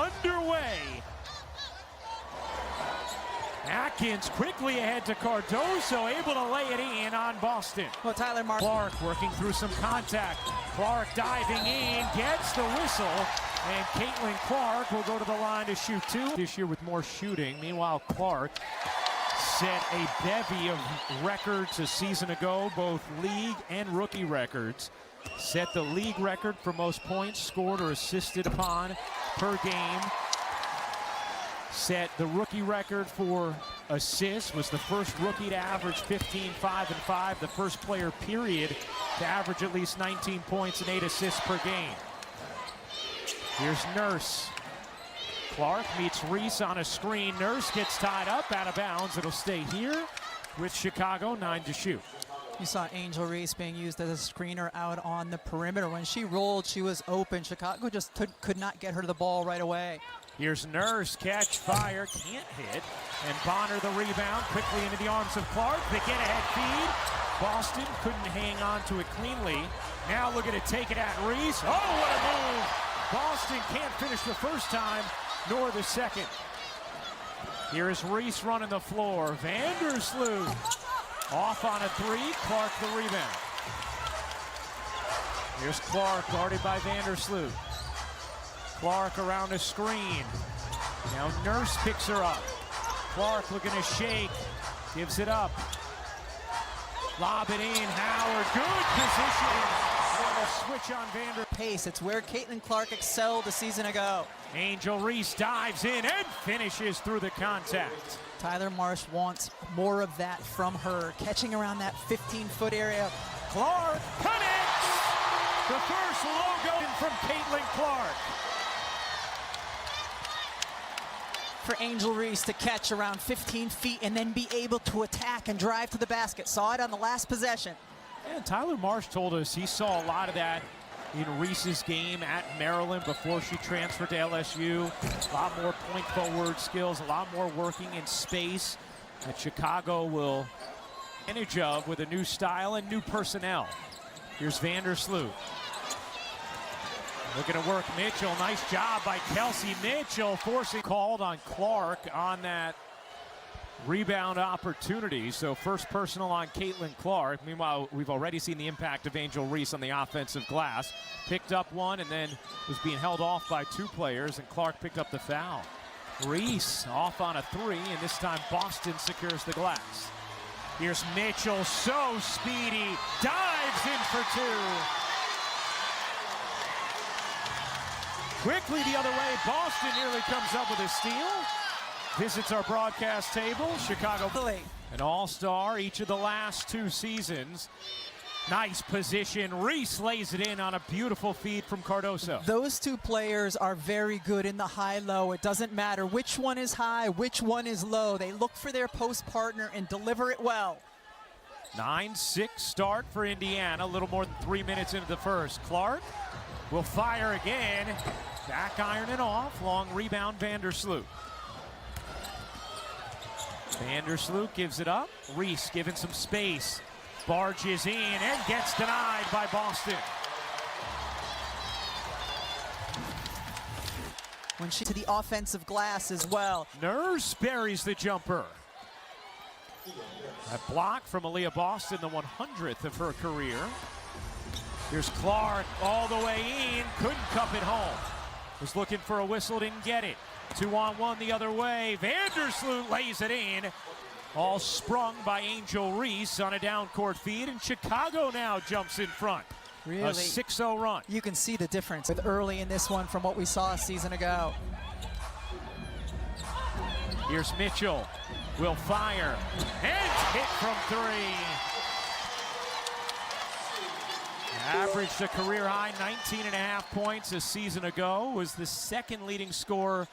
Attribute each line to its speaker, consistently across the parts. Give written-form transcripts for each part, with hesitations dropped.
Speaker 1: underway. Atkins quickly ahead to Cardoso, able to lay it in on Boston.
Speaker 2: Well, Tyler Marsh.
Speaker 1: Clark working through some contact. Clark diving in, gets the whistle, and Caitlin Clark will go to the line to shoot two. This year with more shooting. Meanwhile, Clark set a bevy of records a season ago, both league and rookie records. Set the league record for most points scored or assisted upon per game. Set the rookie record for assists, was the first rookie to average 15, 5, and 5, the first player, period, to average at least 19 points and 8 assists per game. Here's Nurse. Clark meets Reese on a screen. Nurse gets tied up, out of bounds. It'll stay here with Chicago, 9 to shoot.
Speaker 2: You saw Angel Reese being used as a screener out on the perimeter. When she rolled, she was open. Chicago just could not get her to the ball right away.
Speaker 1: Here's Nurse, catch, fire, can't hit. And Bonner the rebound, quickly into the arms of Clark. The get-ahead feed. Boston couldn't hang on to it cleanly. Now looking to take it at Reese. Oh, what a move! Boston can't finish the first time, nor the second. Here is Reese running the floor. Vandersloot off on a three. Clark the rebound. Here's Clark, guarded by Vandersloot. Clark around a screen. Now Nurse picks her up. Clark looking to shake. Gives it up. Lob it in. Howard. Good position. And a switch on Vander.
Speaker 2: Pace. It's where Caitlin Clark excelled a season ago.
Speaker 1: Angel Reese dives in and finishes through the contact.
Speaker 2: Tyler Marsh wants more of that from her. Catching around that 15-foot area.
Speaker 1: Clark connects. The first logo from Caitlin Clark.
Speaker 2: For Angel Reese to catch around 15 feet and then be able to attack and drive to the basket. Saw it on the last possession.
Speaker 1: And Tyler Marsh told us he saw a lot of that in Reese's game at Maryland before she transferred to LSU. A lot more point forward skills, a lot more working in space that Chicago will manage of with a new style and new personnel. Here's Vandersloot. Looking to work Mitchell. Nice job by Kelsey Mitchell, forcing called on Clark on that rebound opportunity. So first personal on Caitlin Clark. Meanwhile, we've already seen the impact of Angel Reese on the offensive glass. Picked up one and then was being held off by two players, and Clark picked up the foul. Reese off on a three, and this time Boston secures the glass. Here's Mitchell, so speedy, dives in for two. Quickly the other way, Boston nearly comes up with a steal. Visits our broadcast table, Chicago. An all-star each of the last two seasons. Nice position, Reese lays it in on a beautiful feed from Cardoso.
Speaker 2: Those two players are very good in the high-low. It doesn't matter which one is high, which one is low. They look for their post partner and deliver it well.
Speaker 1: 9-6 start for Indiana, a little more than 3 minutes into the first. Clark will fire again. Back iron it off. Long rebound, Vandersloot. Vandersloot gives it up. Reese given some space. Barges in and gets denied by Boston.
Speaker 2: When she to the offensive glass as well.
Speaker 1: Nurse buries the jumper. A block from Aaliyah Boston, the 100th of her career. Here's Clark all the way in, couldn't cup it home. Was looking for a whistle, didn't get it. 2-on-1 the other way. Vandersloot lays it in. All sprung by Angel Reese on a down-court feed, and Chicago now jumps in front.
Speaker 2: Really,
Speaker 1: a 6-0 run.
Speaker 2: You can see the difference with early in this one from what we saw a season ago.
Speaker 1: Here's Mitchell. Will fire and hit from three. Averaged a career high 19.5 points a season ago. Was the second leading scorer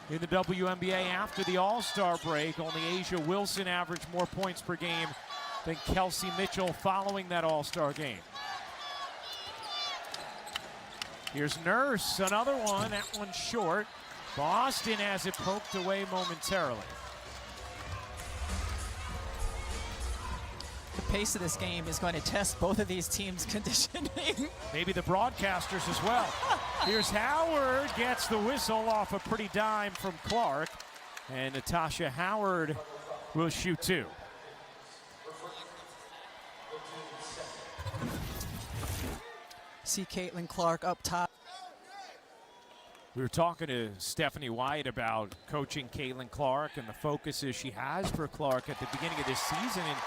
Speaker 1: in the WNBA after the All-Star break. Only Asia Wilson averaged more points per game than Kelsey Mitchell following that All-Star game. Here's Nurse, another one, that one short. Boston has it poked away momentarily.
Speaker 2: The pace of this game is going to test both of these teams' conditioning.
Speaker 1: Maybe the broadcasters as well. Here's Howard, gets the whistle off a pretty dime from Clark. And Natasha Howard will shoot 2.
Speaker 2: See Caitlin Clark up top.
Speaker 1: We were talking to Stephanie White about coaching Caitlin Clark and the focuses she has for Clark at the beginning of this season, and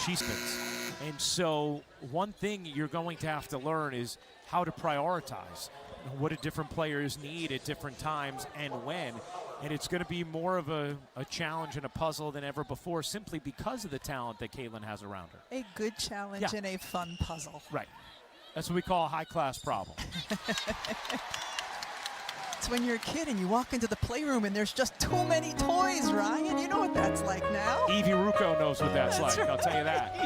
Speaker 1: she's and so one thing you're going to have to learn is how to prioritize. What do different players need at different times and when? And it's going to be more of a challenge and a puzzle than ever before, simply because of the talent that Caitlin has around her.
Speaker 2: A good challenge and a fun puzzle.
Speaker 1: Right. That's what we call a high-class problem.
Speaker 2: It's when you're a kid and you walk into the playroom and there's just too many toys, Ryan. You know what that's like now.
Speaker 1: Evie Rucco knows what that's like,
Speaker 2: right.
Speaker 1: I'll tell you that.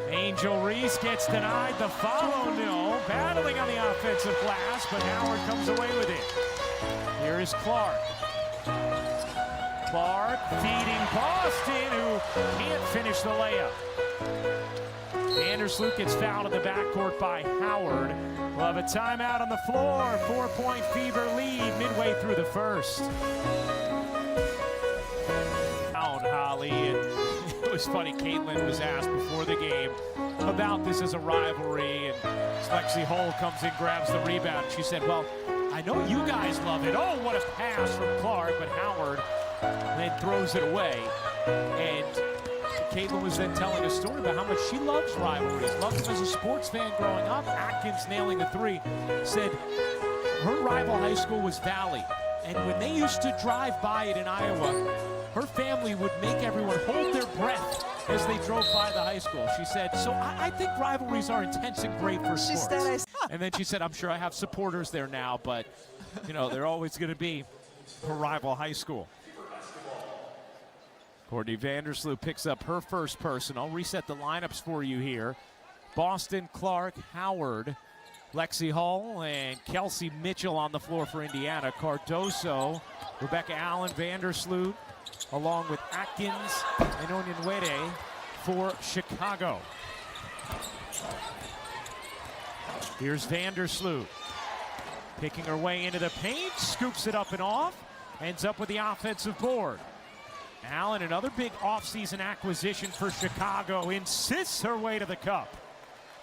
Speaker 1: Angel Reese gets denied the follow, no. Battling on the offensive glass, but Howard comes away with it. Here is Clark. Clark feeding Boston, who can't finish the layup. Vandersloot gets fouled in the backcourt by Howard. We'll have a timeout on the floor. 4-point Fever lead midway through the first. Holly, and it was funny. Caitlin was asked before the game about this as a rivalry, and Lexi Hull comes in, grabs the rebound. She said, "Well, I know you guys love it." Oh, what a pass from Clark, but Howard then throws it away. And Caitlin was then telling a story about how much she loves rivalries, loved them as a sports fan growing up. Atkins nailing the 3, said her rival high school was Valley, and when they used to drive by it in Iowa, her family would make everyone hold their breath as they drove by the high school. She said, so I think rivalries are intense and great for sports. And then she said, I'm sure I have supporters there now, but you know, they're always going to be her rival high school. Courtney Vandersloot picks up her first person. I'll reset the lineups for you here. Boston, Clark, Howard, Lexi Hull, and Kelsey Mitchell on the floor for Indiana. Cardoso, Rebecca Allen, Vandersloot, along with Atkins and Onyenwere for Chicago. Here's Vandersloot, picking her way into the paint, scoops it up and off, ends up with the offensive board. Allen, another big offseason acquisition for Chicago, insists her way to the cup.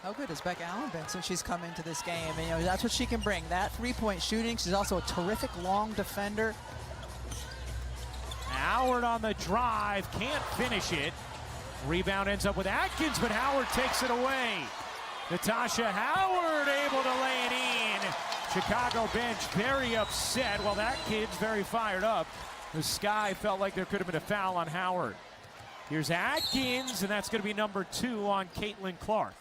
Speaker 2: How good has Becca Allen been since she's come into this game? And, you know, that's what she can bring, that three-point shooting. She's also a terrific long defender.
Speaker 1: Howard on the drive, can't finish it. Rebound ends up with Atkins, but Howard takes it away. Natasha Howard able to lay it in. Chicago bench very upset. Well, that kid's very fired up. The sky felt like there could have been a foul on Howard. Here's Atkins, and that's going to be number 2 on Caitlin Clark.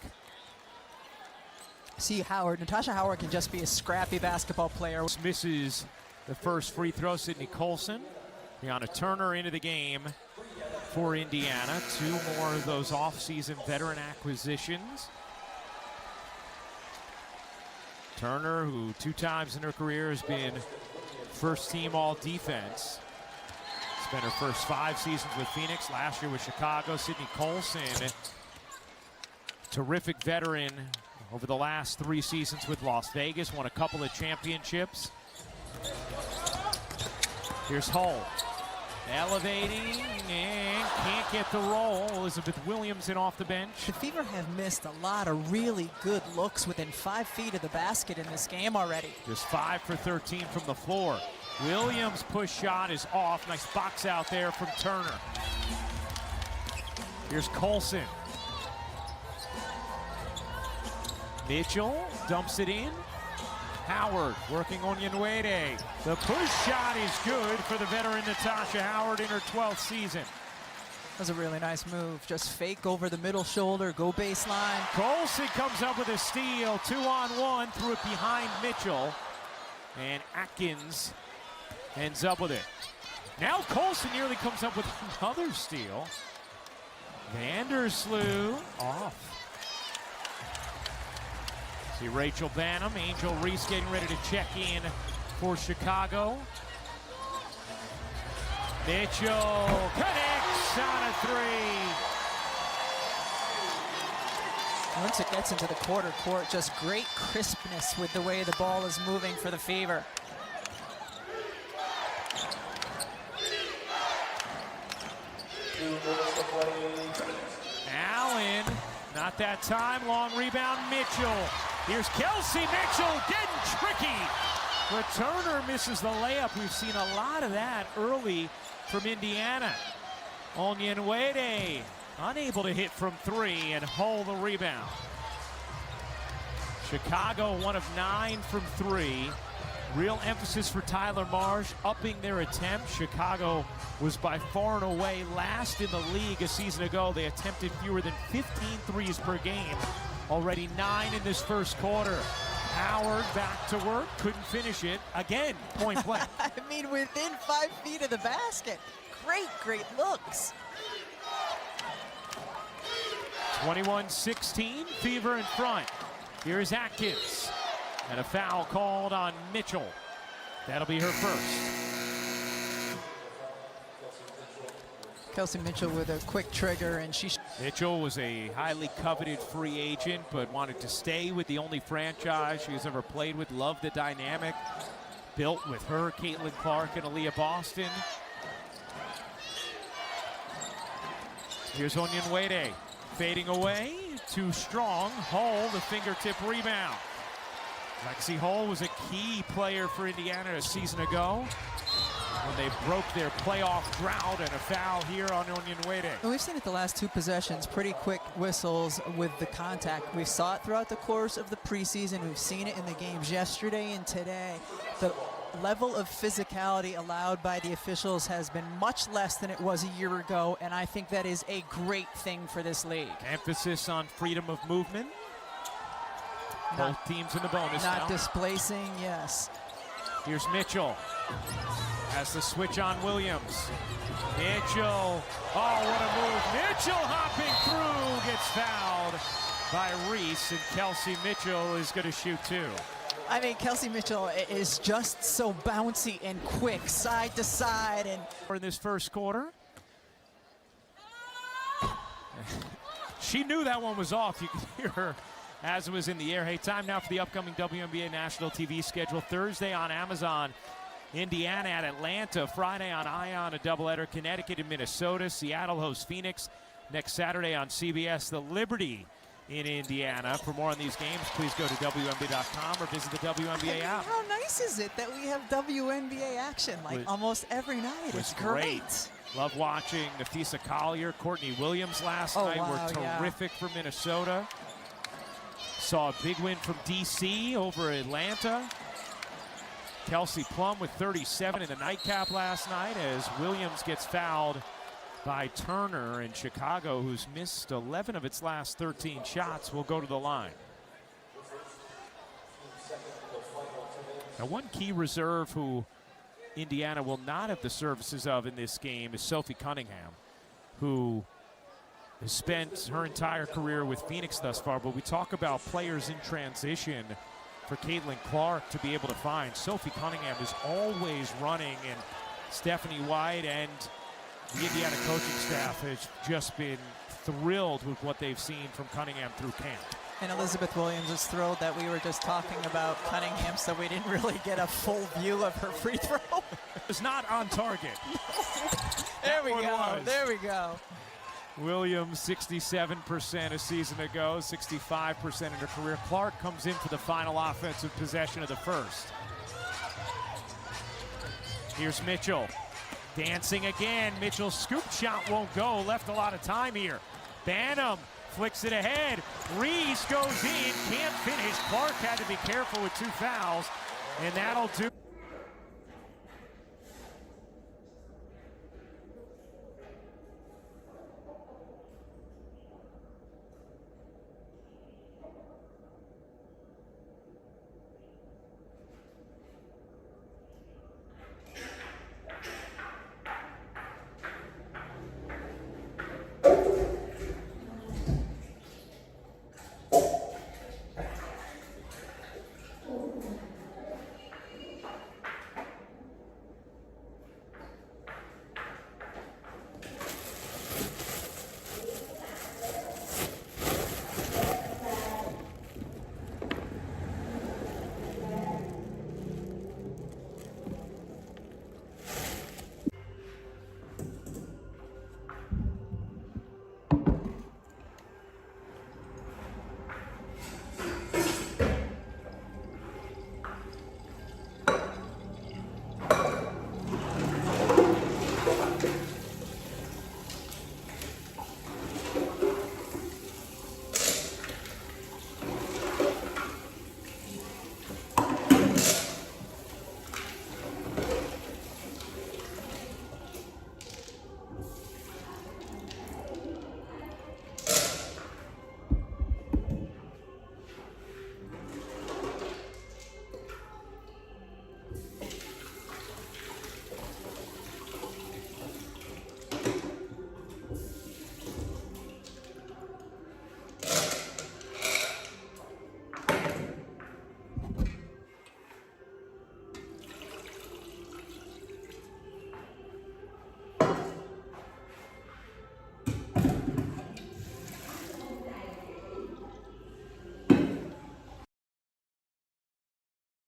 Speaker 2: See Howard, Natasha Howard can just be a scrappy basketball player.
Speaker 1: Misses the first free throw, Sydney Colson. Brianna Turner into the game for Indiana. 2 more of those off-season veteran acquisitions. Turner, who 2 times in her career has been first-team all-defense. Spent her first 5 seasons with Phoenix, last year with Chicago. Sydney Colson, terrific veteran over the last 3 seasons with Las Vegas, won a couple of championships. Here's Hull, elevating and can't get the roll. Elizabeth Williamson off the bench.
Speaker 2: The Fever have missed a lot of really good looks within 5 feet of the basket in this game already.
Speaker 1: Just 5 for 13 from the floor. Williams' push shot is off. Nice box out there from Turner. Here's Colson. Mitchell dumps it in. Howard working on Onyenwere. The push shot is good for the veteran Natasha Howard in her 12th season.
Speaker 2: That was a really nice move. Just fake over the middle shoulder, go baseline.
Speaker 1: Colson comes up with a steal. 2-on-1, threw it behind Mitchell. And Atkins ends up with it. Now Colson nearly comes up with another steal. Vandersloot off. See Rachel Banham, Angel Reese getting ready to check in for Chicago. Mitchell connects on a 3.
Speaker 2: Once it gets into the quarter court, just great crispness with the way the ball is moving for the Fever.
Speaker 1: Allen, not that time, long rebound, Mitchell. Here's Kelsey Mitchell getting tricky. But Turner misses the layup. We've seen a lot of that early from Indiana. Onyenwere unable to hit from three and hold the rebound. Chicago 1 of 9 from three. Real emphasis for Tyler Marsh, upping their attempt. Chicago was by far and away last in the league a season ago. They attempted fewer than 15 threes per game. Already 9 in this first quarter. Howard back to work, couldn't finish it. Again, point blank.
Speaker 2: I mean, within 5 feet of the basket. Great looks.
Speaker 1: 21-16, Fever in front. Here's Atkins. And a foul called on Mitchell. That'll be her first.
Speaker 2: Kelsey Mitchell with a quick trigger, and
Speaker 1: Mitchell was a highly coveted free agent, but wanted to stay with the only franchise she's ever played with. Loved the dynamic built with her, Caitlin Clark, and Aaliyah Boston. Here's Onyenwere fading away, too strong. Hull, the fingertip rebound. Lexi Hull was a key player for Indiana a season ago when they broke their playoff drought, and a foul here on Onyenwere.
Speaker 2: We've seen it the last 2 possessions, pretty quick whistles with the contact. We saw it throughout the course of the preseason. We've seen it in the games yesterday and today. The level of physicality allowed by the officials has been much less than it was a year ago, and I think that is a great thing for this league.
Speaker 1: Emphasis on freedom of movement. Both teams in the bonus now.
Speaker 2: Not displacing, yes.
Speaker 1: Here's Mitchell. Has the switch on Williams. Mitchell. Oh, what a move. Mitchell hopping through. Gets fouled by Reese, and Kelsey Mitchell is going to shoot 2.
Speaker 2: I mean, Kelsey Mitchell is just so bouncy and quick, side to side. And
Speaker 1: in this first quarter. She knew that one was off. You could hear her as it was in the air. Hey, time now for the upcoming WNBA national TV schedule. Thursday on Amazon, Indiana at Atlanta. Friday on Ion, a doubleheader. Connecticut and Minnesota. Seattle hosts Phoenix. Next Saturday on CBS, the Liberty in Indiana. For more on these games, please go to WNBA.com or visit the WNBA app.
Speaker 2: How nice is it that we have WNBA action almost every night? It's great.
Speaker 1: Love watching Nafisa Collier, Courtney Williams last night.
Speaker 2: Wow,
Speaker 1: were terrific for Minnesota. Saw a big win from D.C. over Atlanta. Kelsey Plum with 37 in the nightcap last night as Williams gets fouled by Turner, and Chicago, who's missed 11 of its last 13 shots, will go to the line. Now, one key reserve who Indiana will not have the services of in this game is Sophie Cunningham, who has spent her entire career with Phoenix thus far. But we talk about players in transition for Caitlin Clark to be able to find. Sophie Cunningham is always running, and Stephanie White and the Indiana coaching staff has just been thrilled with what they've seen from Cunningham through camp.
Speaker 2: And Elizabeth Williams is thrilled that we were just talking about Cunningham, so we didn't really get a full view of her free throw.
Speaker 1: It's not on target.
Speaker 2: There we go. There we go.
Speaker 1: Williams, 67% a season ago, 65% in her career. Clark comes in for the final offensive possession of the first. Here's Mitchell. Dancing again. Mitchell's scoop shot won't go. Left a lot of time here. Banham flicks it ahead. Reese goes in. Can't finish. Clark had to be careful with 2 fouls. And that'll do.